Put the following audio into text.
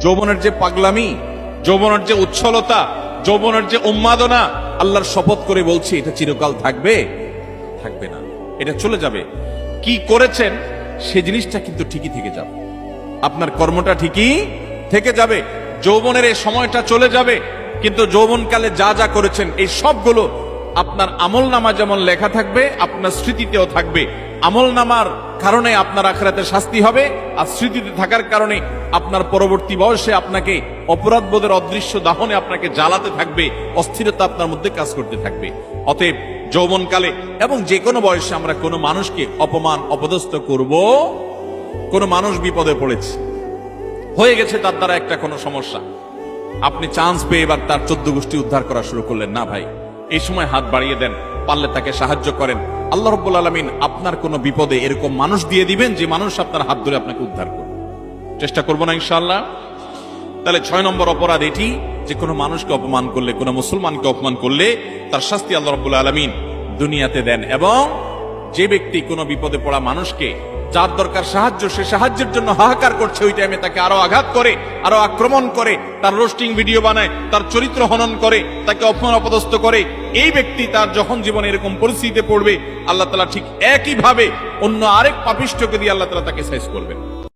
যৌবনের যে পাগলামি, যৌবনের যে উচ্ছলতা, যৌবনের যে উন্মাদনা, আল্লাহর শপথ করে বলছি এটা চিরকাল থাকবে? থাকবে না, এটা চলে যাবে। কি করেছেন সে জিনিসটা কিন্তু ঠিকই থেকে যাবে, আপনার কর্মটা ঠিকই থেকে যাবে। যৌবনের এই সময়টা চলে যাবে, কিন্তু যৌবনকালে যা যা করেছেন এই সবগুলো আপনার আমল নামা যেমন লেখা থাকবে, আপনার স্মৃতিতেও থাকবে। আমল নামার কারণে আপনার আখিরাতে শাস্তি হবে, আর স্মৃতিতে থাকার কারণে আপনার পরবর্তী বয়সে আপনাকে অপরাধ বোধের অদৃশ্য দাহনে আপনাকে জ্বালাতে থাকবে, অস্থিরতা আপনার মধ্যে কাজ করতে থাকবে। অতএব যৌবনকালে এবং যে কোনো বয়সে আমরা কোনো মানুষকে অপমান অপদস্থ করব। কোনো মানুষ বিপদে পড়েছে, হয়ে গেছে তার দ্বারা একটা কোনো সমস্যা, আপনি চান্স পেয়ে এবার তার 14 গোষ্ঠী উদ্ধার করা শুরু করলেন না ভাই, এই সময় হাত বাড়িয়ে দেন, পারলে তাকে সাহায্য করেন। আল্লাহ রাব্বুল আলামিন আপনার কোনো বিপদে এরকম মানুষ দিয়ে দিবেন যে মানুষ আপনার হাত ধরে আপনাকে উদ্ধার করবে। চেষ্টা করবো না ইনশাআল্লাহ? তাহলে 6 নম্বর অপরাধ এটি যে কোনো মানুষকে অপমান করলে, কোনো মুসলমানকে অপমান করলে তার শাস্তি আল্লাহ রাব্বুল আলামিন দুনিয়াতে দেন। এবং যে ব্যক্তি কোনো বিপদে পড়া মানুষকে, যার দরকার সাহায্য, সে সাহায্যের জন্য হাহাকার করছে, ওই টাইমে তাকে আরো আঘাত করে, আরো আক্রমণ করে, তার রোস্টিং ভিডিও বানায়, তার চরিত্র হনন করে, তাকে অপমান অপদস্থ করে, এই ব্যক্তি তার যখন জীবনে এরকম পরিস্থিতিতে পড়বে, আল্লাহ তাআলা ঠিক একইভাবে অন্য আরেক পাপিষ্ঠকে দিয়ে আল্লাহ তাআলা তাকে সাইজ করবেন।